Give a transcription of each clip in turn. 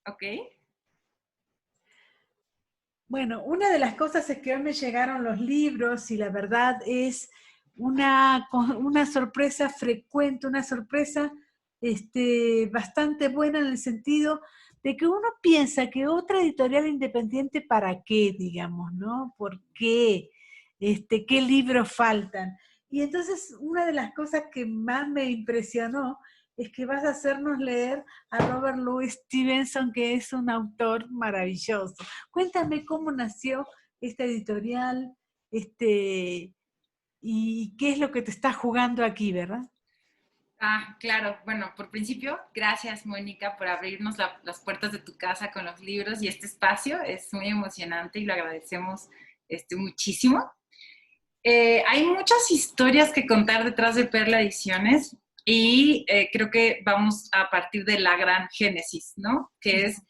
¿Ok? Bueno, una de las cosas es que hoy me llegaron los libros y la verdad es una sorpresa frecuente, una sorpresa bastante buena en el sentido de que uno piensa que otra editorial independiente, ¿para qué, digamos, no? ¿Por qué? ¿Qué libros faltan? Y entonces una de las cosas que más me impresionó es que vas a hacernos leer a Robert Louis Stevenson, que es un autor maravilloso. Cuéntame cómo nació esta editorial, y qué es lo que te está jugando aquí, ¿verdad? Claro. Bueno, por principio, gracias, Mónica, por abrirnos las puertas de tu casa con los libros y este espacio. Es muy emocionante y lo agradecemos muchísimo. Hay muchas historias que contar detrás de Perla Ediciones y creo que vamos a partir de la gran génesis, ¿no? Que es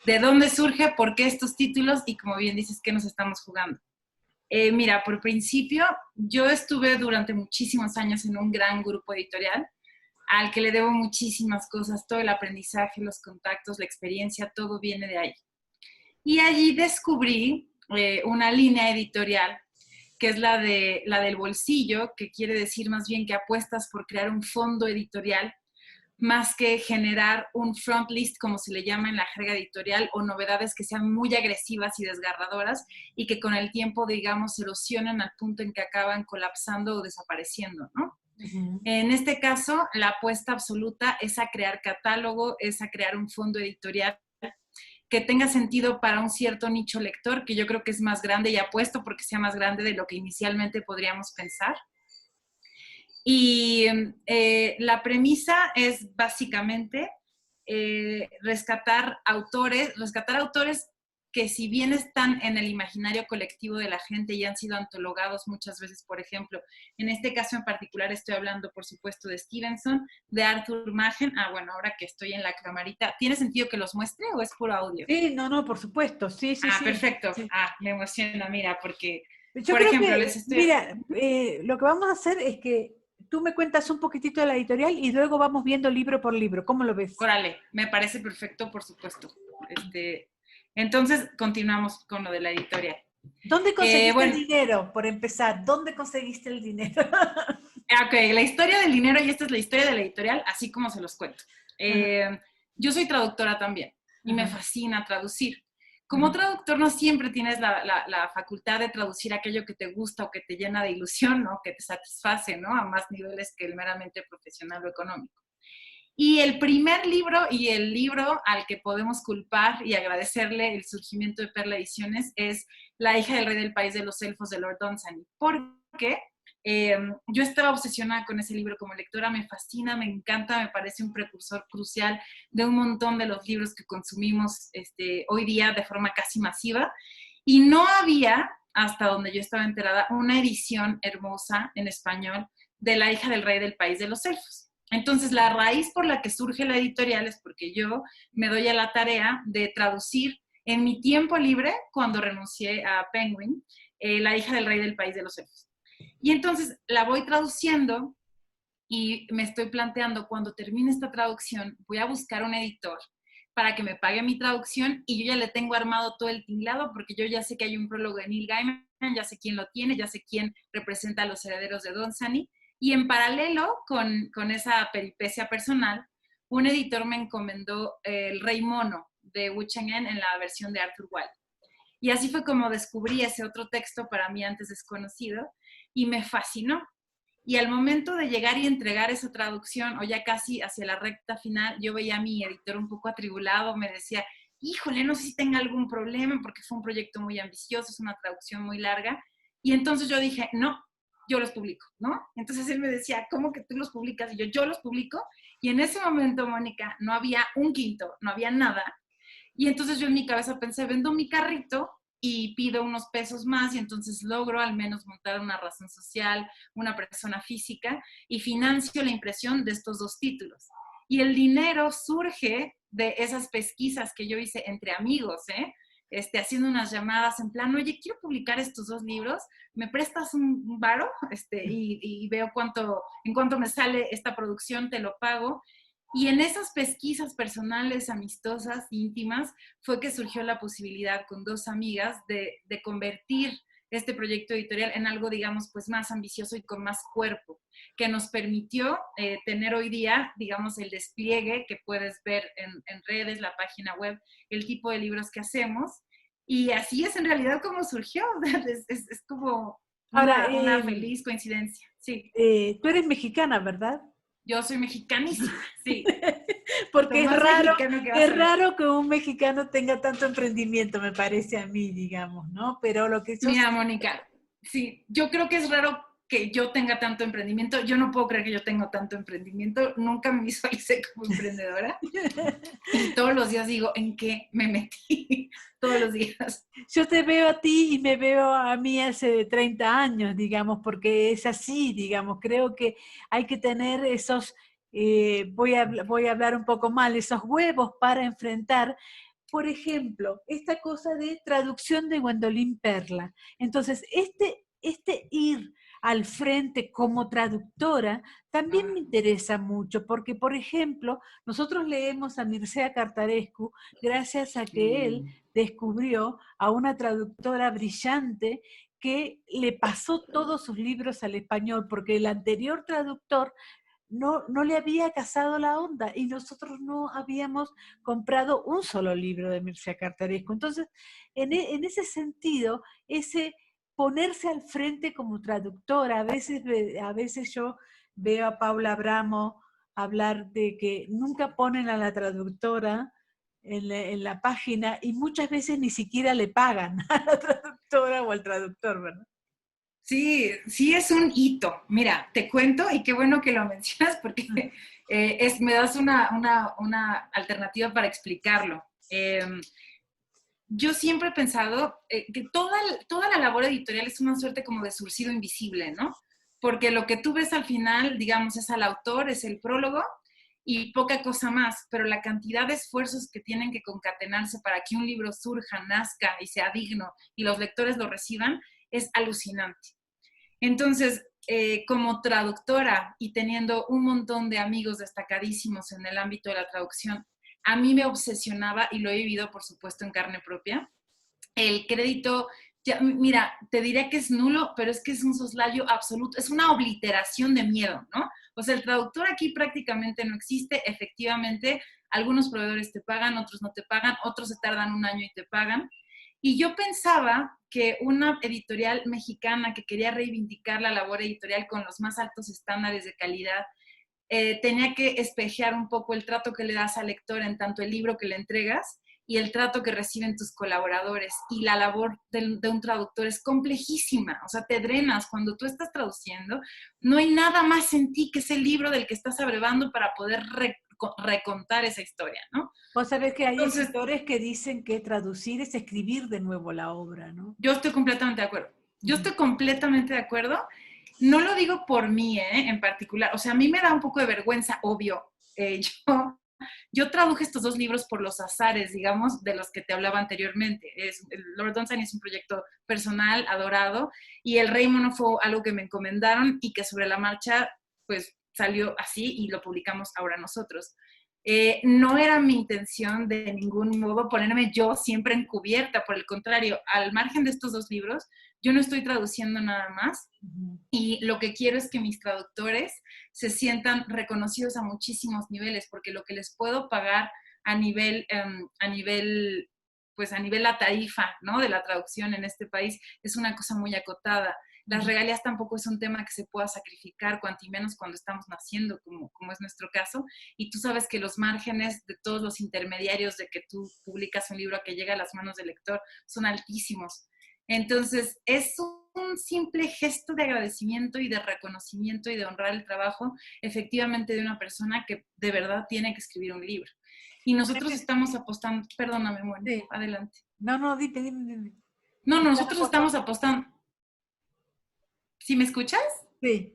de dónde surge, por qué estos títulos y, como bien dices, qué nos estamos jugando. Mira, por principio, yo estuve durante muchísimos años en un gran grupo editorial al que le debo muchísimas cosas, todo el aprendizaje, los contactos, la experiencia, todo viene de ahí. Y allí descubrí una línea editorial que es la del bolsillo, que quiere decir más bien que apuestas por crear un fondo editorial más que generar un front list, como se le llama en la jerga editorial, o novedades que sean muy agresivas y desgarradoras y que con el tiempo, digamos, erosionan al punto en que acaban colapsando o desapareciendo, ¿no? Uh-huh. En este caso, la apuesta absoluta es a crear catálogo, es a crear un fondo editorial que tenga sentido para un cierto nicho lector, que yo creo que es más grande y apuesto porque sea más grande de lo que inicialmente podríamos pensar. Y la premisa es básicamente rescatar autores que si bien están en el imaginario colectivo de la gente y han sido antologados muchas veces, por ejemplo, en este caso en particular estoy hablando, por supuesto, de Stevenson, de Arthur Machen. Bueno, ahora que estoy en la camarita, ¿tiene sentido que los muestre o es puro audio? Sí, no, por supuesto, sí, sí, sí. Perfecto. Sí. Me emociona, mira, porque, Yo por creo ejemplo, les que, estoy... mira, lo que vamos a hacer es que tú me cuentas un poquitito de la editorial y luego vamos viendo libro por libro. ¿Cómo lo ves? Órale, me parece perfecto, por supuesto. Entonces, continuamos con lo de la editorial. ¿Dónde conseguiste el Bueno, dinero, por empezar? ¿Dónde conseguiste el dinero? ok, la historia del dinero, y esta es la historia de la editorial, así como se los cuento. Ajá, Yo soy traductora también y me ajá, fascina traducir. Como ajá. traductor no siempre tienes la facultad de traducir aquello que te gusta o que te llena de ilusión, ¿no? Que te satisface, ¿no? A más niveles que el meramente profesional o económico. Y el primer libro y el libro al que podemos culpar y agradecerle el surgimiento de Perla Ediciones es La hija del rey del país de los elfos de Lord Dunsany. Porque yo estaba obsesionada con ese libro como lectora, me fascina, me encanta, me parece un precursor crucial de un montón de los libros que consumimos hoy día de forma casi masiva. Y no había, hasta donde yo estaba enterada, una edición hermosa en español de La hija del rey del país de los elfos. Entonces, la raíz por la que surge la editorial es porque yo me doy a la tarea de traducir en mi tiempo libre, cuando renuncié a Penguin, La hija del rey del país de los elfos. Y entonces la voy traduciendo y me estoy planteando, cuando termine esta traducción, voy a buscar un editor para que me pague mi traducción y yo ya le tengo armado todo el tinglado porque yo ya sé que hay un prólogo de Neil Gaiman, ya sé quién lo tiene, ya sé quién representa a los herederos de Dunsany. Y en paralelo con esa peripecia personal, un editor me encomendó El Rey Mono de Wu Cheng-en en la versión de Arthur Wilde. Y así fue como descubrí ese otro texto para mí antes desconocido y me fascinó. Y al momento de llegar y entregar esa traducción, o ya casi hacia la recta final, yo veía a mi editor un poco atribulado, me decía, híjole, no sé si tenga algún problema porque fue un proyecto muy ambicioso, es una traducción muy larga. Y entonces yo dije, no, yo los publico, ¿no? Entonces él me decía, ¿cómo que tú los publicas? Y yo los publico. Y en ese momento, Mónica, no había un quinto, no había nada. Y entonces yo en mi cabeza pensé, vendo mi carrito y pido unos pesos más y entonces logro al menos montar una razón social, una persona física y financio la impresión de estos dos títulos. Y el dinero surge de esas pesquisas que yo hice entre amigos, haciendo unas llamadas en plan, oye, quiero publicar estos dos libros, ¿me prestas un varo? Y veo en cuánto me sale esta producción, te lo pago. Y en esas pesquisas personales, amistosas, íntimas, fue que surgió la posibilidad con dos amigas de convertir este proyecto editorial en algo, digamos, pues más ambicioso y con más cuerpo, que nos permitió tener hoy día, digamos, el despliegue que puedes ver en redes, la página web, el tipo de libros que hacemos. Y así es en realidad como surgió. Es como Ahora, una feliz coincidencia. Sí, tú eres mexicana, ¿verdad? yo soy mexicanísima, sí. Lo Porque más mexicano que vas a es ver. raro que un mexicano tenga tanto emprendimiento, me parece a mí, digamos, ¿no? Pero lo que yo Mira, sí, Mónica, sí, yo creo que es raro que yo tenga tanto emprendimiento. Yo no puedo creer que yo tengo tanto emprendimiento. Nunca me visualicé como emprendedora. Y todos los días digo, ¿en qué me metí? Todos los días. yo te veo a ti y me veo a mí hace 30 años, digamos, porque es así, digamos. Creo que hay que tener esos, voy a hablar un poco mal, esos huevos para enfrentar. Por ejemplo, esta cosa de traducción de Gwendolyn Perla. Entonces, este ir al frente como traductora también me interesa mucho, porque, por ejemplo, nosotros leemos a Mircea Cartarescu gracias a que él descubrió a una traductora brillante que le pasó todos sus libros al español, porque el anterior traductor no le había casado la onda y nosotros no habíamos comprado un solo libro de Mircea Cartarescu. Entonces, en ese sentido, ese ponerse al frente como traductora, a veces yo veo a Paula Abramo hablar de que nunca ponen a la traductora en la página y muchas veces ni siquiera le pagan a la traductora o al traductor, ¿verdad? Sí, sí es un hito. Mira, te cuento y qué bueno que lo mencionas porque me das una alternativa para explicarlo. Yo siempre he pensado que toda la labor editorial es una suerte como de surcido invisible, ¿no? Porque lo que tú ves al final, digamos, es al autor, es el prólogo y poca cosa más, pero la cantidad de esfuerzos que tienen que concatenarse para que un libro surja, nazca y sea digno y los lectores lo reciban es alucinante. Entonces, como traductora y teniendo un montón de amigos destacadísimos en el ámbito de la traducción, a mí me obsesionaba, y lo he vivido, por supuesto, en carne propia, el crédito, ya, mira, te diría que es nulo, pero es que es un soslayo absoluto, es una obliteración de miedo, ¿no? O sea, el traductor aquí prácticamente no existe, efectivamente, algunos proveedores te pagan, otros no te pagan, otros se tardan un año y te pagan. Y yo pensaba que una editorial mexicana que quería reivindicar la labor editorial con los más altos estándares de calidad, tenía que espejear un poco el trato que le das al lector en tanto el libro que le entregas y el trato que reciben tus colaboradores. Y la labor de un traductor es complejísima, o sea, te drenas cuando tú estás traduciendo. No hay nada más en ti que ese libro del que estás abrevando para poder recontar esa historia, ¿no? Vos sabés que hay Entonces, escritores que dicen que traducir es escribir de nuevo la obra, ¿no? yo estoy completamente de acuerdo. Yo Ujú. estoy completamente de acuerdo. No lo digo por mí, en particular. O sea, a mí me da un poco de vergüenza, obvio. Yo traduje estos dos libros por los azares, digamos, de los que te hablaba anteriormente. Lord Dunsany es un proyecto personal, adorado, y El Rey Mono fue algo que me encomendaron y que sobre la marcha, pues, salió así y lo publicamos ahora nosotros. No era mi intención de ningún modo ponerme yo siempre encubierta, por el contrario, al margen de estos dos libros, yo no estoy traduciendo nada más Ujú. y lo que quiero es que mis traductores se sientan reconocidos a muchísimos niveles, porque lo que les puedo pagar a nivel, pues a nivel la tarifa, ¿no? De la traducción en este país es una cosa muy acotada. Las regalías tampoco es un tema que se pueda sacrificar, cuanto menos cuando estamos naciendo, como es nuestro caso. Y tú sabes que los márgenes de todos los intermediarios de que tú publicas un libro que llega a las manos del lector son altísimos. Entonces, es un simple gesto de agradecimiento y de reconocimiento y de honrar el trabajo efectivamente de una persona que de verdad tiene que escribir un libro. Y nosotros estamos apostando, perdóname, bueno, Sí. adelante. No, no, dime. No, ¿Estás nosotros apostando? estamos apostando. ¿Sí me escuchas? Sí.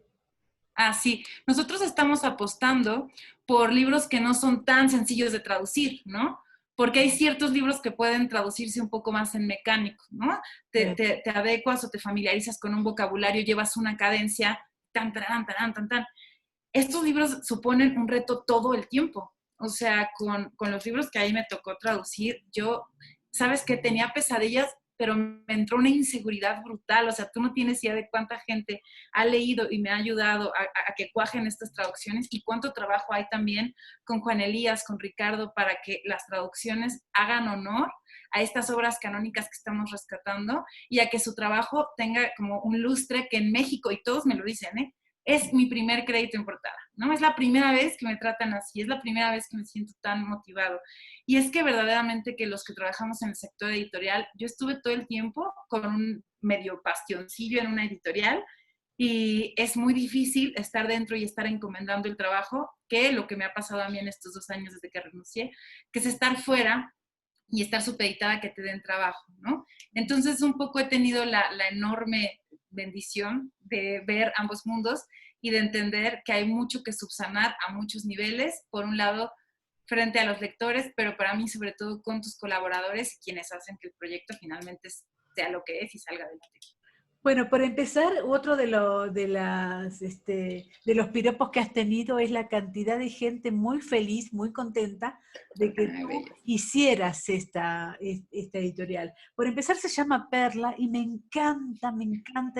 Ah, sí. Nosotros estamos apostando por libros que no son tan sencillos de traducir, ¿no? Porque hay ciertos libros que pueden traducirse un poco más en mecánico, ¿no? Te adecuas o te familiarizas con un vocabulario, llevas una cadencia, tan, tan, tan, tan, tan. estos libros suponen un reto todo el tiempo. O sea, con los libros que ahí me tocó traducir, yo, sabes que tenía pesadillas, pero me entró una inseguridad brutal. O sea, tú no tienes idea de cuánta gente ha leído y me ha ayudado a que cuajen estas traducciones y cuánto trabajo hay también con Juan Elías, con Ricardo, para que las traducciones hagan honor a estas obras canónicas que estamos rescatando y a que su trabajo tenga como un lustre que en México, y todos me lo dicen, ¿eh? Es mi primer crédito en portada, ¿no? Es la primera vez que me tratan así, es la primera vez que me siento tan motivado. Y es que verdaderamente que los que trabajamos en el sector editorial, yo estuve todo el tiempo con un medio bastioncillo en una editorial y es muy difícil estar dentro y estar encomendando el trabajo, que lo que me ha pasado a mí en estos 2 años desde que renuncié, que es estar fuera y estar supeditada a que te den trabajo, ¿no? Entonces un poco he tenido la enorme bendición de ver ambos mundos y de entender que hay mucho que subsanar a muchos niveles, por un lado frente a los lectores, pero para mí sobre todo con tus colaboradores y quienes hacen que el proyecto finalmente sea lo que es y salga adelante. Bueno, por empezar, otro de los piropos que has tenido es la cantidad de gente muy feliz, muy contenta de que Ay, tú bello. hicieras esta editorial. Por empezar, se llama Perla y me encanta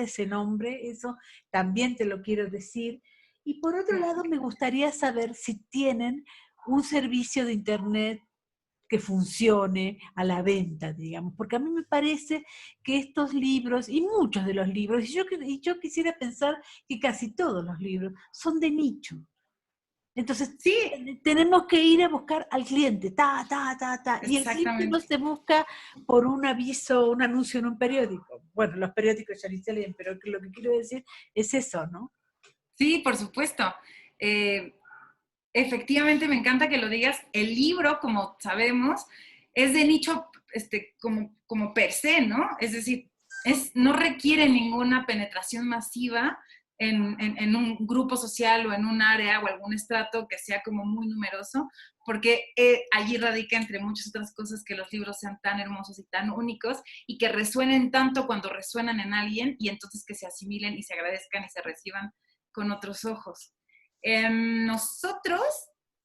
ese nombre, eso también te lo quiero decir. Y por otro lado, me gustaría saber si tienen un servicio de internet que funcione a la venta, digamos, porque a mí me parece que estos libros, y muchos de los libros, y yo quisiera pensar que casi todos los libros, son de nicho. Entonces, Sí, tenemos que ir a buscar al cliente, y el cliente no exactamente. se busca por un aviso, un anuncio en un periódico. Bueno, los periódicos ya ni se leen, pero lo que quiero decir es eso, ¿no? Sí, por supuesto. Eh, Efectivamente, me encanta que lo digas. El libro, como sabemos, es de nicho como per se, ¿no? Es decir, no requiere ninguna penetración masiva en un grupo social o en un área o algún estrato que sea como muy numeroso, porque allí radica, entre muchas otras cosas, que los libros sean tan hermosos y tan únicos y que resuenen tanto cuando resuenan en alguien y entonces que se asimilen y se agradezcan y se reciban con otros ojos. Nosotros,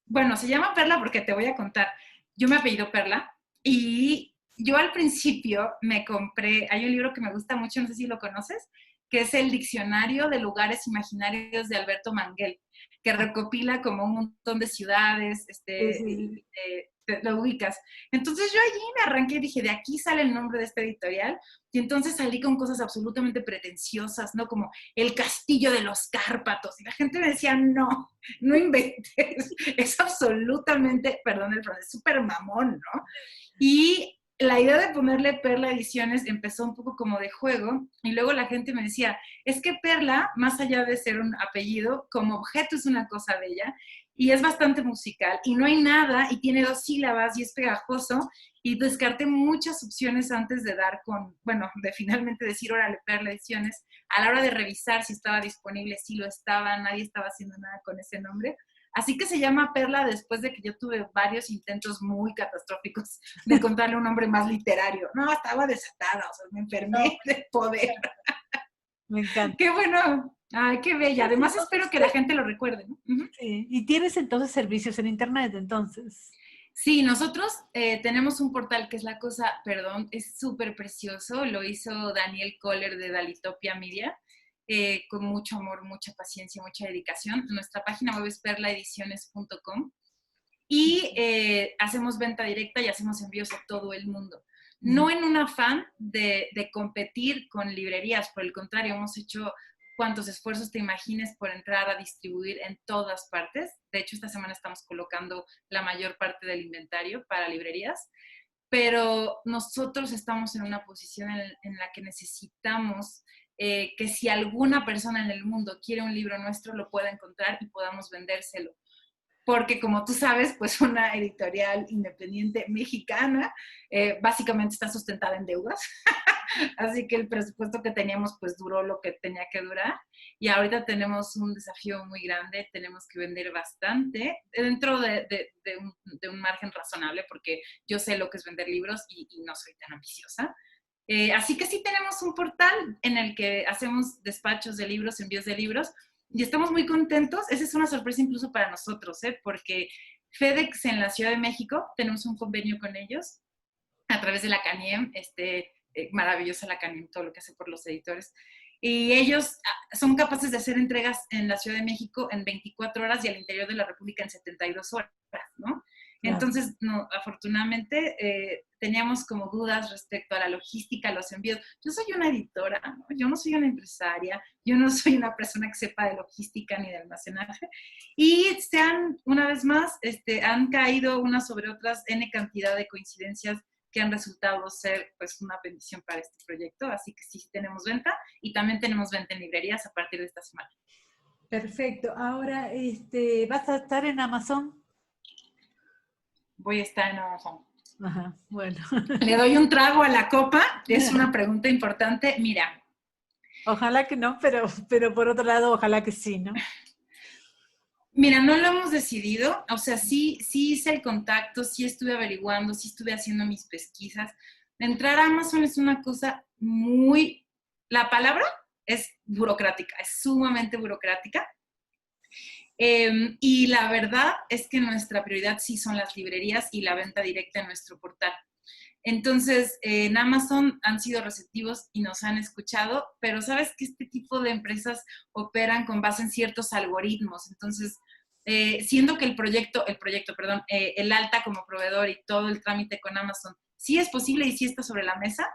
bueno, se llama Perla porque te voy a contar. Yo me apellido Perla y yo al principio me compré, hay un libro que me gusta mucho, no sé si lo conoces, que es el Diccionario de Lugares Imaginarios de Alberto Manguel, que recopila como un montón de ciudades, Sí, sí, sí. lo ubicas. Entonces yo allí me arranqué y dije, de aquí sale el nombre de esta editorial, y entonces salí con cosas absolutamente pretenciosas, ¿no? Como el castillo de los Cárpatos. Y la gente me decía, no, no inventes. Es absolutamente, perdón el francés, súper mamón, ¿no? Y la idea de ponerle Perla Ediciones empezó un poco como de juego. Y luego la gente me decía, es que Perla, más allá de ser un apellido, como objeto es una cosa bella. Y es bastante musical. Y no hay nada, y tiene 2 sílabas, y es pegajoso y descarté muchas opciones antes de dar con, bueno, de finalmente decir, órale, Perla Ediciones. A la hora de revisar si estaba disponible, si lo estaba, nadie estaba haciendo nada con ese nombre. Así que se llama Perla después de que yo tuve varios intentos muy catastróficos de encontrarle un nombre más literario. No, estaba desatada, o sea, me No, enfermé de poder. me encanta. Qué bueno, ay, qué bella. Tienes Además espero entonces, que la gente lo recuerde, ¿no? Uh-huh. sí, y tienes entonces servicios en internet, entonces. Sí, nosotros tenemos un portal que es la cosa, perdón, es súper precioso, lo hizo Daniel Kohler de Dalitopia Media, con mucho amor, mucha paciencia, mucha dedicación. Nuestra página web es perlaediciones.com y hacemos venta directa y hacemos envíos a todo el mundo. No en un afán de competir con librerías, por el contrario, hemos hecho cuantos esfuerzos te imagines por entrar a distribuir en todas partes. De hecho, esta semana estamos colocando la mayor parte del inventario para librerías, pero nosotros estamos en una posición en la que necesitamos que si alguna persona en el mundo quiere un libro nuestro, lo pueda encontrar y podamos vendérselo. Porque como tú sabes, pues una editorial independiente mexicana básicamente está sustentada en deudas. Así que el presupuesto que teníamos pues duró lo que tenía que durar y ahorita tenemos un desafío muy grande, tenemos que vender bastante dentro de un margen razonable porque yo sé lo que es vender libros y no soy tan ambiciosa. Así que sí tenemos un portal en el que hacemos despachos de libros, envíos de libros, y estamos muy contentos. Esa es una sorpresa incluso para nosotros, porque FedEx en la Ciudad de México, tenemos un convenio con ellos a través de la CANIEM, maravillosa la CANIEM, todo lo que hace por los editores. Y ellos son capaces de hacer entregas en la Ciudad de México en 24 horas y al interior de la República en 72 horas, ¿no? Claro. Entonces, no, afortunadamente, teníamos como dudas respecto a la logística, los envíos. Yo soy una editora, ¿no? Yo no soy una empresaria, yo no soy una persona que sepa de logística ni de almacenaje. Y una vez más, han caído unas sobre otras N cantidad de coincidencias que han resultado ser pues una bendición para este proyecto, así que sí tenemos venta y también tenemos venta en librerías a partir de esta semana. Perfecto. Ahora, ¿vas a estar en Amazon? Voy a estar en Amazon. Ajá, bueno. ¿Le doy un trago a la copa? Es una pregunta importante. Mira. Ojalá que no, pero por otro lado, ojalá que sí, ¿no? Mira, no lo hemos decidido, o sea, sí hice el contacto, sí estuve averiguando, sí estuve haciendo mis pesquisas. Entrar a Amazon es una cosa la palabra es burocrática, es sumamente burocrática. Y la verdad es que nuestra prioridad sí son las librerías y la venta directa en nuestro portal. Entonces, en Amazon han sido receptivos y nos han escuchado, pero sabes que este tipo de empresas operan con base en ciertos algoritmos. Entonces, siendo que el alta como proveedor y todo el trámite con Amazon sí es posible y sí está sobre la mesa,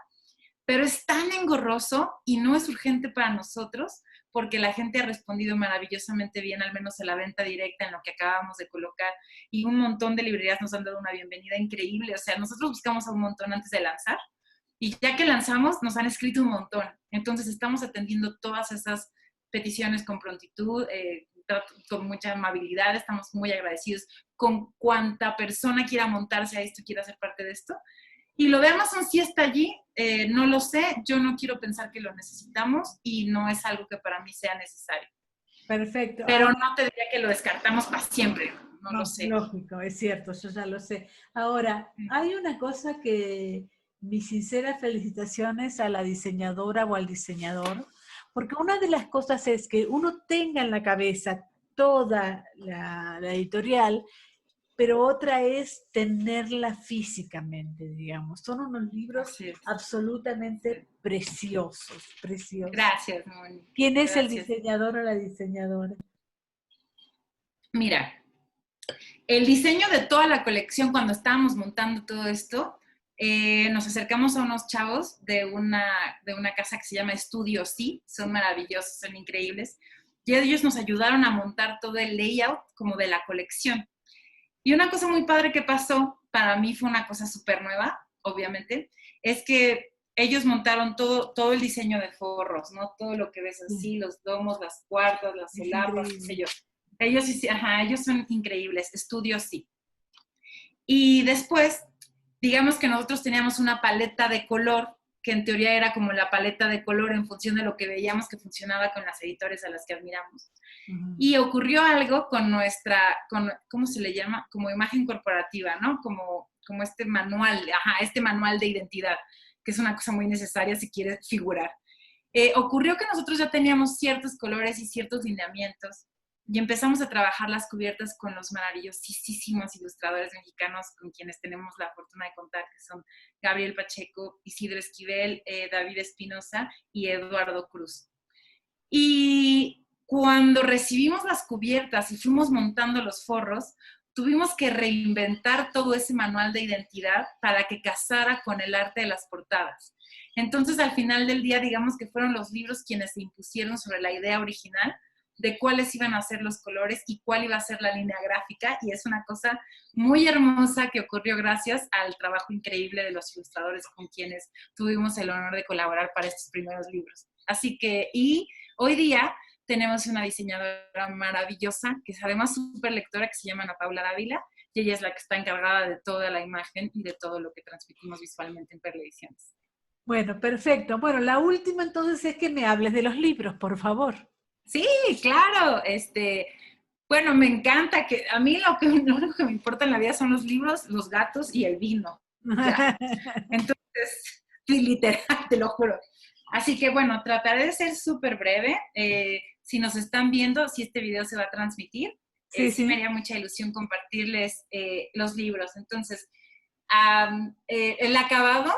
pero es tan engorroso y no es urgente para nosotros porque la gente ha respondido maravillosamente bien, al menos en la venta directa, en lo que acabamos de colocar, y un montón de librerías nos han dado una bienvenida increíble. O sea, nosotros buscamos a un montón antes de lanzar, y ya que lanzamos, nos han escrito un montón. Entonces, estamos atendiendo todas esas peticiones con prontitud, con mucha amabilidad, estamos muy agradecidos con cuanta persona quiera montarse a esto, quiera ser parte de esto. Y lo de Amazon sí está allí, no lo sé, yo no quiero pensar que lo necesitamos y no es algo que para mí sea necesario. Perfecto. Pero no te diría que lo descartamos para siempre, no lo sé. Lógico, es cierto, yo ya lo sé. Ahora, hay una cosa que mis sinceras felicitaciones a la diseñadora o al diseñador, porque una de las cosas es que uno tenga en la cabeza toda la editorial, pero otra es tenerla físicamente, digamos. Son unos libros absolutamente preciosos, preciosos. Gracias, Moni. ¿Quién es el diseñador o la diseñadora? Mira, el diseño de toda la colección, cuando estábamos montando todo esto, nos acercamos a unos chavos de una casa que se llama Estudio Sí, son maravillosos, son increíbles, y ellos nos ayudaron a montar todo el layout como de la colección. Y una cosa muy padre que pasó, para mí fue una cosa súper nueva, obviamente, es que ellos montaron todo el diseño de forros, ¿no? Todo lo que ves así, los domos, las cuartas, las solapas, qué sé yo. Ellos son increíbles, estudios sí. Y después, digamos que nosotros teníamos una paleta de color, que en teoría era como la paleta de color en función de lo que veíamos que funcionaba con las editores a las que admiramos. Y ocurrió algo con ¿cómo se le llama? Como imagen corporativa, ¿no? Como este manual de identidad, que es una cosa muy necesaria si quieres figurar. Ocurrió que nosotros ya teníamos ciertos colores y ciertos lineamientos y empezamos a trabajar las cubiertas con los maravillosísimos ilustradores mexicanos con quienes tenemos la fortuna de contar, que son Gabriel Pacheco, Isidro Esquivel, David Espinosa y Eduardo Cruz. Y cuando recibimos las cubiertas y fuimos montando los forros, tuvimos que reinventar todo ese manual de identidad para que casara con el arte de las portadas. Entonces, al final del día, digamos que fueron los libros quienes se impusieron sobre la idea original de cuáles iban a ser los colores y cuál iba a ser la línea gráfica, y es una cosa muy hermosa que ocurrió gracias al trabajo increíble de los ilustradores con quienes tuvimos el honor de colaborar para estos primeros libros. Así que, y hoy día tenemos una diseñadora maravillosa, que es además súper lectora, que se llama Ana Paula Dávila, y ella es la que está encargada de toda la imagen y de todo lo que transmitimos visualmente en Perla Ediciones. Bueno, perfecto. Bueno, la última entonces es que me hables de los libros, por favor. Sí, claro. Bueno, me encanta que a mí lo único que me importa en la vida son los libros, los gatos y el vino. Ya. Entonces, literal, te lo juro. Así que bueno, trataré de ser súper breve. si nos están viendo, si este video se va a transmitir, Sí, sí me sí. haría mucha ilusión compartirles los libros. Entonces, el acabado,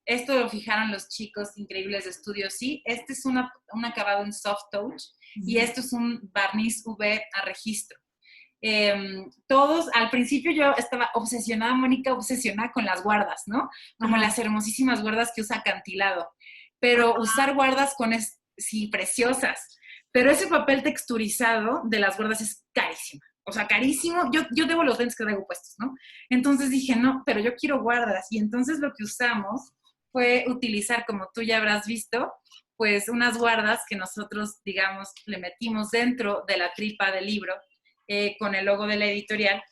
esto lo fijaron los chicos increíbles de Estudio Sí, este es un acabado en soft touch y esto es un barniz UV a registro. Todos, al principio yo estaba obsesionada, Mónica, obsesionada con las guardas, ¿no? Como Ajá. las hermosísimas guardas que usa Acantilado. Pero usar guardas sí, preciosas. Pero ese papel texturizado de las guardas es carísimo. O sea, carísimo. Yo debo los lentes que traigo puestos, ¿no? Entonces dije, no, pero yo quiero guardas. Y entonces lo que usamos fue utilizar, como tú ya habrás visto, pues unas guardas que nosotros, digamos, le metimos dentro de la tripa del libro con el logo de la editorial.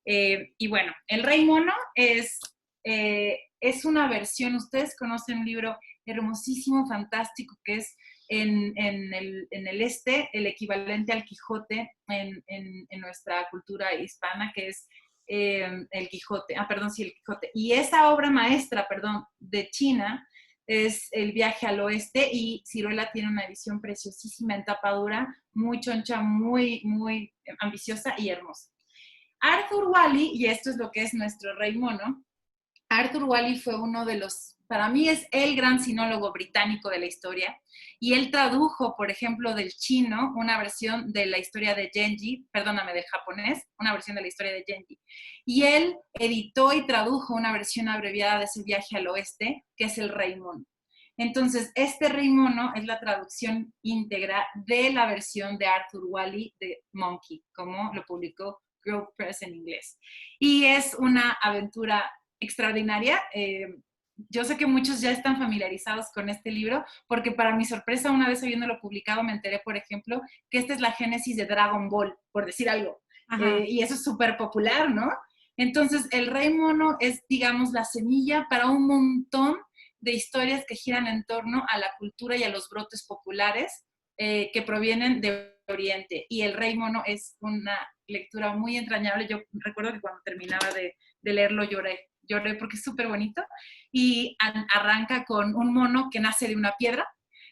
Y bueno, El Rey Mono es una versión, ustedes conocen un libro hermosísimo, fantástico, que es en el el equivalente al Quijote en nuestra cultura hispana, que es el Quijote, sí, el Quijote. Y esa obra maestra, de China, es El viaje al oeste, y Siruela tiene una edición preciosísima en tapa dura, muy choncha, muy, muy ambiciosa y hermosa. Arthur Wallis, y esto es lo que es nuestro Rey Mono, Arthur Wallis fue uno de los, para mí es el gran sinólogo británico de la historia, y él tradujo, por ejemplo, del chino una versión de la historia de Genji, perdóname, del japonés, una versión de la historia de Genji. Y él editó y tradujo una versión abreviada de ese viaje al oeste, que es El Rey Mono. Entonces, este Rey Mono es la traducción íntegra de la versión de Arthur Wallis de Monkey, como lo publicó Grove Press en inglés. Y es una aventura extraordinaria. Yo sé que muchos ya están familiarizados con este libro, porque para mi sorpresa, una vez habiéndolo publicado, me enteré, por ejemplo, que esta es la génesis de Dragon Ball, por decir algo. Y eso es súper popular, ¿no? Entonces, El Rey Mono es, digamos, la semilla para un montón de historias que giran en torno a la cultura y a los brotes populares que provienen de Oriente. Y El Rey Mono es una lectura muy entrañable. Yo recuerdo que cuando terminaba de leerlo lloré porque es súper bonito, y arranca con un mono que nace de una piedra.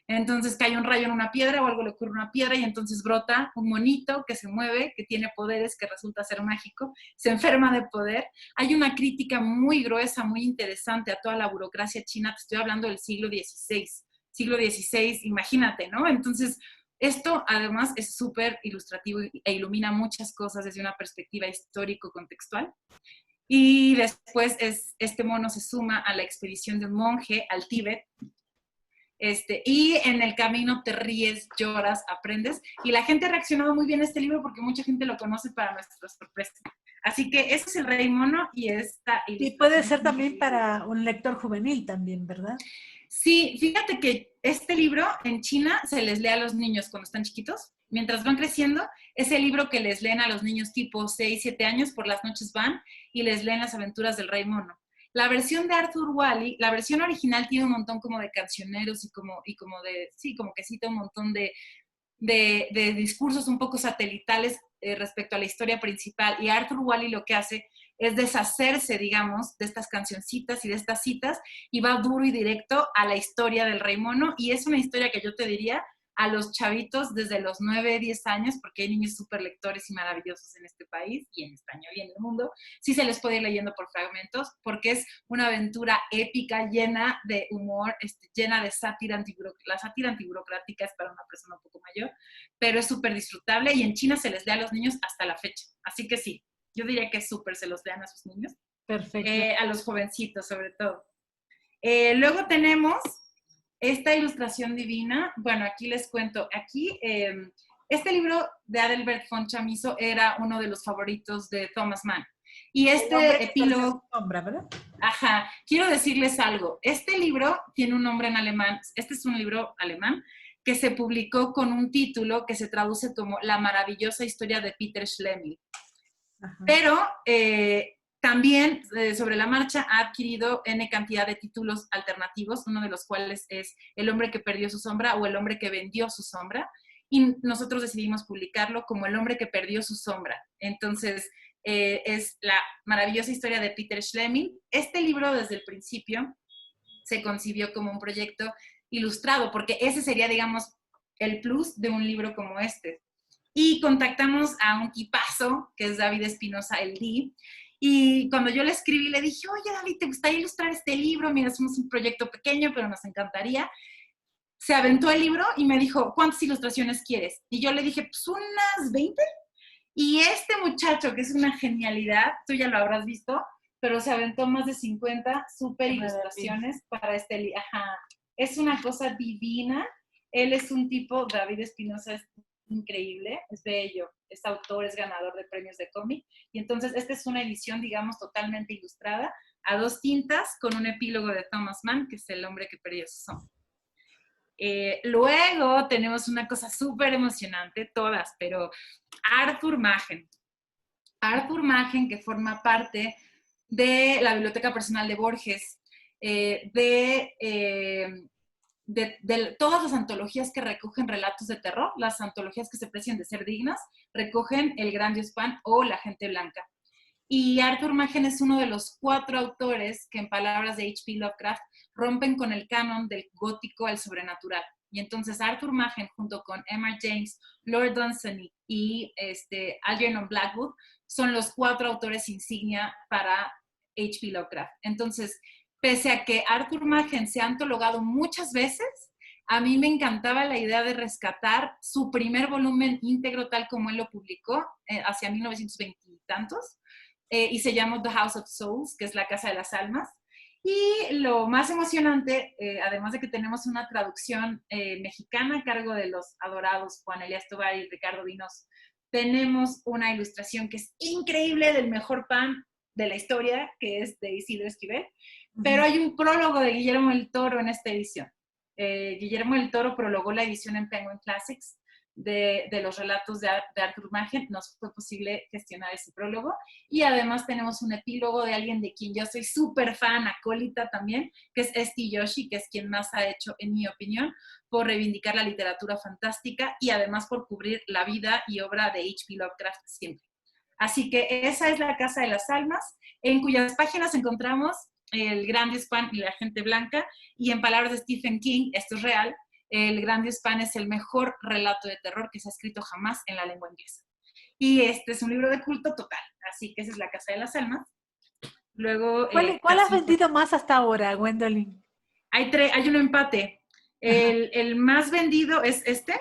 Entonces cae un rayo en una piedra o algo le ocurre a una piedra y entonces brota un monito que se mueve, que tiene poderes, que resulta ser mágico, se enferma de poder. Hay una crítica muy gruesa, muy interesante a toda la burocracia china. Te estoy hablando del siglo XVI, imagínate, ¿no? Entonces, esto además es súper ilustrativo e ilumina muchas cosas desde una perspectiva histórico-contextual. Y después este mono se suma a la expedición de un monje al Tíbet, y en el camino te ríes, lloras, aprendes, y la gente ha reaccionado muy bien a este libro porque mucha gente lo conoce, para nuestra sorpresa. Así que ese es El Rey Mono y esta ilustración. Y puede ser también para un lector juvenil también, ¿verdad? Sí, fíjate que este libro en China se les lee a los niños cuando están chiquitos. Mientras van creciendo, es el libro que les leen a los niños tipo 6, 7 años, por las noches van y les leen las aventuras del Rey Mono. La versión de Arthur Wallis, la versión original tiene un montón como de cancioneros y como que cita un montón de discursos un poco satelitales respecto a la historia principal, y Arthur Wallis lo que hace es deshacerse, digamos, de estas cancioncitas y de estas citas, y va duro y directo a la historia del Rey Mono, y es una historia que yo te diría a los chavitos desde los 9, 10 años, porque hay niños súper lectores y maravillosos en este país, y en español y en el mundo, sí se les puede ir leyendo por fragmentos, porque es una aventura épica, llena de humor, llena de sátira antiburocrática. La sátira antiburocrática es para una persona un poco mayor, pero es súper disfrutable, y en China se les lee a los niños hasta la fecha. Así que sí, yo diría que súper se los lean a sus niños. Perfecto. A los jovencitos, sobre todo. Luego tenemos esta ilustración divina. Bueno, aquí les cuento. Aquí, este libro de Adelbert von Chamisso era uno de los favoritos de Thomas Mann. Y este epílogo... Sombra, ¿verdad? Ajá. Quiero decirles algo. Este libro tiene un nombre en alemán. Este es un libro alemán que se publicó con un título que se traduce como La maravillosa historia de Peter Schlemihl. Ajá. Pero también sobre la marcha ha adquirido N cantidad de títulos alternativos, uno de los cuales es El hombre que perdió su sombra o El hombre que vendió su sombra, y nosotros decidimos publicarlo como El hombre que perdió su sombra. Entonces, es la maravillosa historia de Peter Schlemihl. Este libro desde el principio se concibió como un proyecto ilustrado, porque ese sería, digamos, el plus de un libro como este. Y contactamos a un tipazo, que es David Espinosa, el D. Y cuando yo le escribí, le dije, oye, David, ¿te gustaría ilustrar este libro? Mira, somos un proyecto pequeño, pero nos encantaría. Se aventó el libro y me dijo, ¿cuántas ilustraciones quieres? Y yo le dije, pues unas 20. Y este muchacho, que es una genialidad, tú ya lo habrás visto, pero se aventó más de 50 súper ilustraciones para este libro. Ajá, es una cosa divina. Él es un tipo, David Espinosa, es increíble, es bello, es autor, es ganador de premios de cómic. Y entonces esta es una edición, digamos, totalmente ilustrada, a 2 tintas, con un epílogo de Thomas Mann, que es el hombre que perdió su sombra. Luego tenemos una cosa súper emocionante, todas, pero Arthur Machen. Arthur Machen, que forma parte de la biblioteca personal de Borges, de todas las antologías que recogen relatos de terror, las antologías que se precian de ser dignas, recogen El Gran Dios Pan o La Gente Blanca. Y Arthur Machen es uno de los 4 autores que, en palabras de H.P. Lovecraft, rompen con el canon del gótico al sobrenatural. Y entonces Arthur Machen, junto con Emma James, Lord Dunsany y Algernon Blackwood, son los 4 autores insignia para H.P. Lovecraft. Entonces, pese a que Arthur Machen se ha antologado muchas veces, a mí me encantaba la idea de rescatar su primer volumen íntegro tal como él lo publicó hacia 1920 y tantos, y se llama The House of Souls, que es la Casa de las Almas. Y lo más emocionante, además de que tenemos una traducción mexicana a cargo de los adorados Juan Elías Tovar y Ricardo Vinos, tenemos una ilustración que es increíble del mejor pan de la historia, que es de Isidro Esquivel, pero hay un prólogo de Guillermo del Toro en esta edición. Guillermo del Toro prologó la edición en Penguin Classics de los relatos de Arthur Machen. Nos fue posible gestionar ese prólogo, y además tenemos un epílogo de alguien de quien yo soy súper fan, acólita también, que es Esti Yoshi, que es quien más ha hecho, en mi opinión, por reivindicar la literatura fantástica y además por cubrir la vida y obra de H.P. Lovecraft siempre. Así que esa es la Casa de las Almas, en cuyas páginas encontramos El Gran Dios Pan y La Gente Blanca, y en palabras de Stephen King, esto es real, El Gran Dios Pan es el mejor relato de terror que se ha escrito jamás en la lengua inglesa. Y este es un libro de culto total, así que esa es la Casa de las Almas. Luego, ¿Cuál has vendido más hasta ahora, Gwendolyn? Hay un empate. El más vendido es este.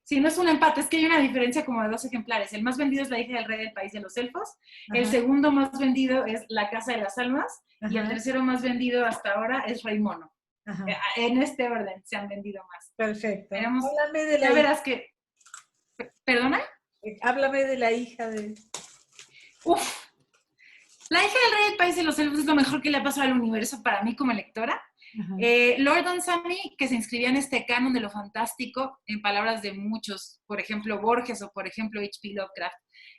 Sí, no es un empate, es que hay una diferencia como de 2 ejemplares. El más vendido es La hija del rey del país de los elfos. Ajá. El segundo más vendido es La Casa de las Almas. Ajá. Y el tercero más vendido hasta ahora es Rey Mono. Ajá. En este orden se han vendido más. Perfecto. Háblame de ya verás que... ¿Perdona? Háblame de la hija de... Uf. La hija del rey del país de los elfos es lo mejor que le ha pasado al universo para mí como lectora. Lord Dunsany, que se inscribía en este canon de lo fantástico, en palabras de muchos, por ejemplo Borges o por ejemplo H.P. Lovecraft,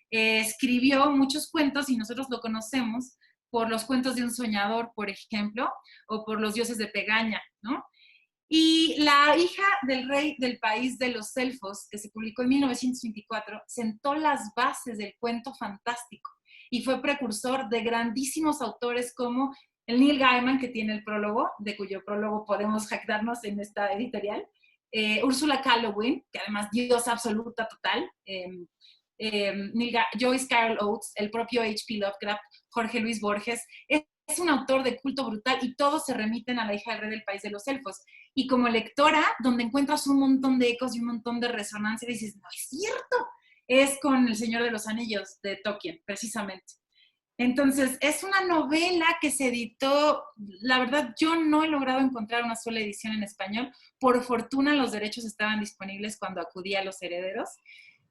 escribió muchos cuentos y nosotros lo conocemos por los cuentos de un soñador, por ejemplo, o por los dioses de Pegaña, ¿no? Y La hija del rey del país de los elfos, que se publicó en 1924, sentó las bases del cuento fantástico y fue precursor de grandísimos autores como el Neil Gaiman, que tiene el prólogo, de cuyo prólogo podemos jactarnos en esta editorial, Ursula K. Le Guin, que además diosa absoluta total, Joyce Carol Oates, el propio H.P. Lovecraft, Jorge Luis Borges. Es un autor de culto brutal y todos se remiten a La hija del rey del país de los elfos. Y como lectora, donde encuentras un montón de ecos y un montón de resonancia, dices, no es cierto, es con El Señor de los Anillos de Tolkien, precisamente. Entonces, es una novela que se editó, la verdad, yo no he logrado encontrar una sola edición en español. Por fortuna, los derechos estaban disponibles cuando acudí a Los Herederos.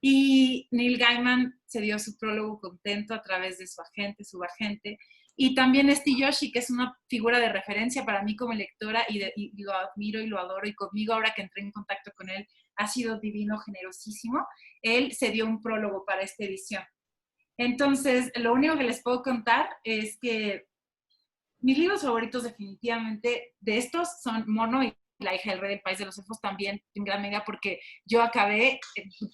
Y Neil Gaiman se dio su prólogo contento a través de su agente, subagente. Y también Esti Yoshi, que es una figura de referencia para mí como lectora, y lo admiro y lo adoro. Y conmigo, ahora que entré en contacto con él, ha sido divino, generosísimo. Él se dio un prólogo para esta edición. Entonces, lo único que les puedo contar es que mis libros favoritos definitivamente de estos son Mono y La hija del rey del país de los elfos, también en gran medida porque yo acabé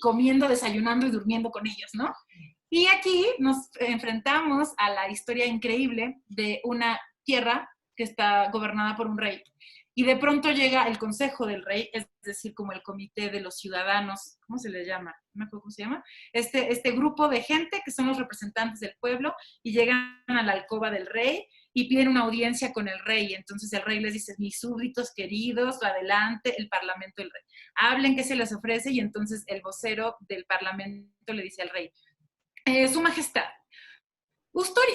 comiendo, desayunando y durmiendo con ellos, ¿no? Y aquí nos enfrentamos a la historia increíble de una tierra que está gobernada por un rey. Y de pronto llega el consejo del rey, es decir, como el comité de los ciudadanos, ¿cómo se les llama? No me acuerdo cómo se llama. Este grupo de gente que son los representantes del pueblo y llegan a la alcoba del rey y piden una audiencia con el rey. Entonces el rey les dice, mis súbditos queridos, adelante, el parlamento del rey. Hablen qué se les ofrece y entonces el vocero del parlamento le dice al rey, Su Majestad,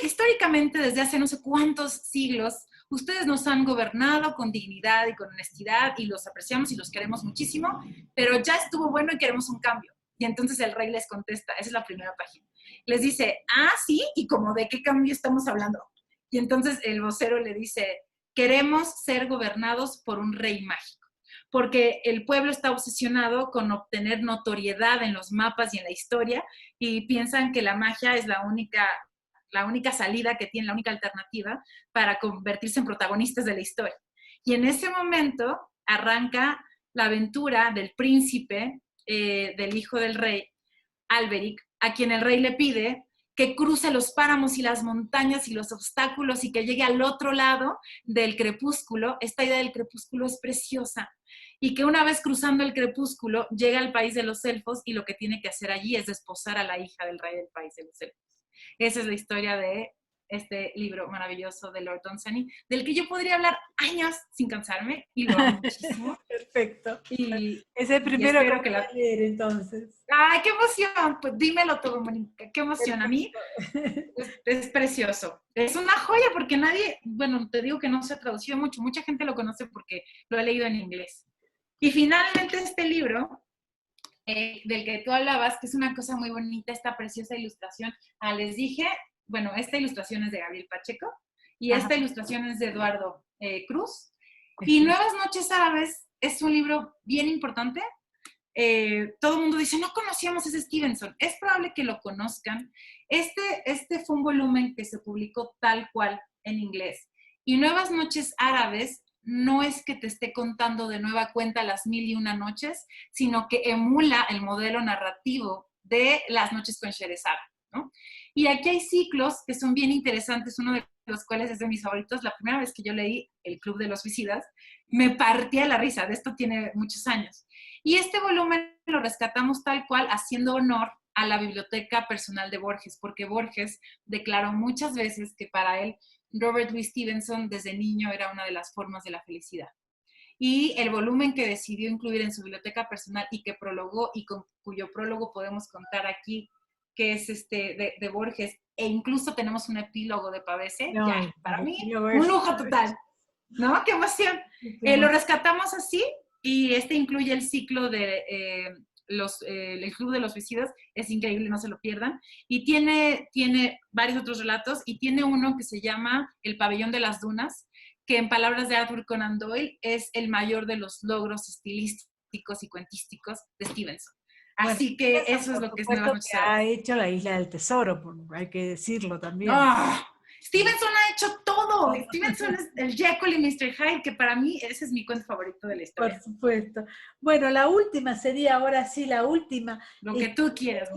históricamente desde hace no sé cuántos siglos, ustedes nos han gobernado con dignidad y con honestidad y los apreciamos y los queremos muchísimo, pero ya estuvo bueno y queremos un cambio. Y entonces el rey les contesta, esa es la primera página. Les dice, sí, ¿y como de qué cambio estamos hablando? Y entonces el vocero le dice, queremos ser gobernados por un rey mágico, porque el pueblo está obsesionado con obtener notoriedad en los mapas y en la historia y piensan que la magia es la única salida que tienen, la única alternativa para convertirse en protagonistas de la historia. Y en ese momento arranca la aventura del príncipe, del hijo del rey, Alberic, a quien el rey le pide que cruce los páramos y las montañas y los obstáculos y que llegue al otro lado del crepúsculo. Esta idea del crepúsculo es preciosa. Y que una vez cruzando el crepúsculo llega al país de los elfos y lo que tiene que hacer allí es desposar a la hija del rey del país de los elfos. Esa es la historia de este libro maravilloso de Lord Dunsany, del que yo podría hablar años sin cansarme y lo amo muchísimo. Perfecto. Y es el primero que voy a leer, entonces. ¡Ay, qué emoción! Pues dímelo todo, Mónica, qué emoción. A mí es precioso. Es una joya porque nadie, bueno, te digo que no se ha traducido mucho, mucha gente lo conoce porque lo ha leído en inglés. Y finalmente este libro, del que tú hablabas, que es una cosa muy bonita, esta preciosa ilustración. Les dije, bueno, esta ilustración es de Gabriel Pacheco y esta ilustración es de Eduardo Cruz. Y Nuevas Noches Árabes es un libro bien importante. Todo el mundo dice, no conocíamos ese Stevenson. Es probable que lo conozcan. Este fue un volumen que se publicó tal cual en inglés. Y Nuevas Noches Árabes no es que te esté contando de nueva cuenta las 1001 noches, sino que emula el modelo narrativo de Las Noches con Sherezada, ¿no? Y aquí hay ciclos que son bien interesantes, uno de los cuales es de mis favoritos. La primera vez que yo leí El Club de los Suicidas, me partía la risa, de esto tiene muchos años. Y este volumen lo rescatamos tal cual, haciendo honor a la biblioteca personal de Borges, porque Borges declaró muchas veces que para él Robert Louis Stevenson desde niño era una de las formas de la felicidad. Y el volumen que decidió incluir en su biblioteca personal y que prologó y con cuyo prólogo podemos contar aquí, que es de Borges, e incluso tenemos un epílogo de Pavese, no, ya, para mí, un lujo total, ¿no? ¡Qué emoción! Lo rescatamos así y incluye el ciclo de El Club de los Suicidas, es increíble, no se lo pierdan, y tiene varios otros relatos, y tiene uno que se llama El Pabellón de las Dunas, que en palabras de Arthur Conan Doyle es el mayor de los logros estilísticos y cuentísticos de Stevenson. Así que eso es lo que es Nuevas Noches Árabes. Ha hecho La Isla del Tesoro, hay que decirlo también. Stevenson ha hecho todo. Stevenson es el Jekyll y Mr. Hyde, que para mí ese es mi cuento favorito de la historia. Por supuesto. Bueno, la última sería, ahora sí, la última. Lo que tú quieras.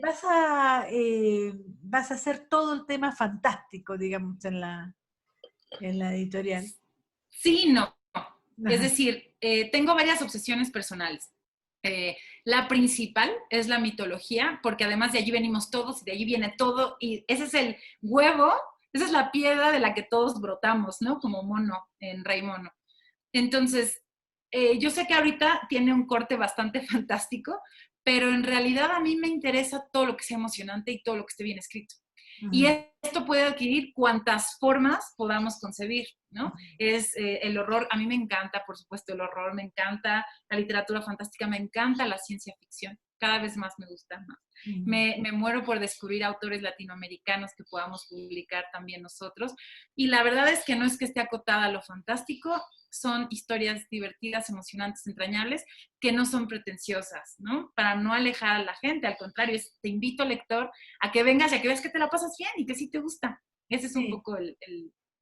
Vas a hacer todo el tema fantástico, digamos, en la editorial. Sí, no. Es decir, tengo varias obsesiones personales. La principal es la mitología, porque además de allí venimos todos y de allí viene todo, y ese es el huevo, esa es la piedra de la que todos brotamos, ¿no? Como mono, en Rey Mono. Entonces, yo sé que ahorita tiene un corte bastante fantástico, pero en realidad a mí me interesa todo lo que sea emocionante y todo lo que esté bien escrito. Y esto puede adquirir cuantas formas podamos concebir, ¿no? Es el horror, a mí me encanta, por supuesto, el horror, me encanta la literatura fantástica, me encanta la ciencia ficción, cada vez más me gusta más. Me muero por descubrir autores latinoamericanos que podamos publicar también nosotros. Y la verdad es que no es que esté acotada a lo fantástico, son historias divertidas, emocionantes, entrañables, que no son pretenciosas, ¿no? Para no alejar a la gente, al contrario, te invito, lector, a que vengas y a que veas que te la pasas bien y que sí te gusta. Ese es un poco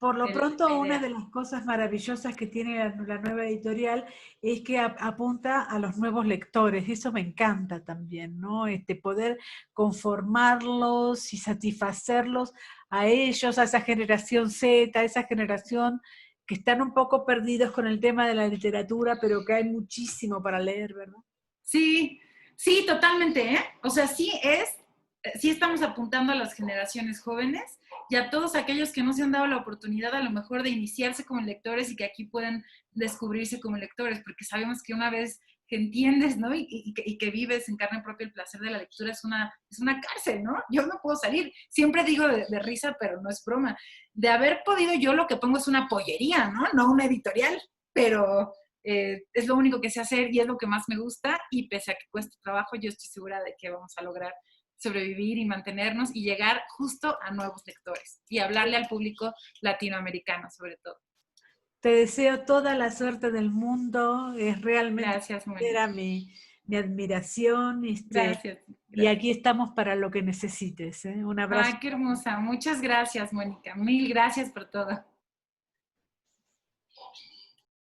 Por lo pronto, una de las cosas maravillosas que tiene la nueva editorial es que apunta a los nuevos lectores, y eso me encanta también, ¿no? Poder conformarlos y satisfacerlos a ellos, a esa generación Z, a esa generación que están un poco perdidos con el tema de la literatura, pero que hay muchísimo para leer, ¿verdad? Sí, sí, totalmente, ¿eh? O sea, sí estamos apuntando a las generaciones jóvenes y a todos aquellos que no se han dado la oportunidad a lo mejor de iniciarse como lectores y que aquí pueden descubrirse como lectores, porque sabemos que una vez que entiendes, ¿no? Y que vives en carne propia el placer de la lectura es una cárcel, ¿no? Yo no puedo salir. Siempre digo de risa, pero no es broma. De haber podido yo lo que pongo es una pollería, ¿no? No una editorial, pero es lo único que sé hacer y es lo que más me gusta y pese a que cueste trabajo, yo estoy segura de que vamos a lograr sobrevivir y mantenernos y llegar justo a nuevos lectores y hablarle al público latinoamericano sobre todo. Te deseo toda la suerte del mundo, es realmente Gracias, sincera Mónica. mi admiración, Gracias, y gracias. aquí estamos para lo que necesites, ¿eh? Un abrazo. Ay, qué hermosa. Muchas gracias, Mónica. Mil gracias por todo.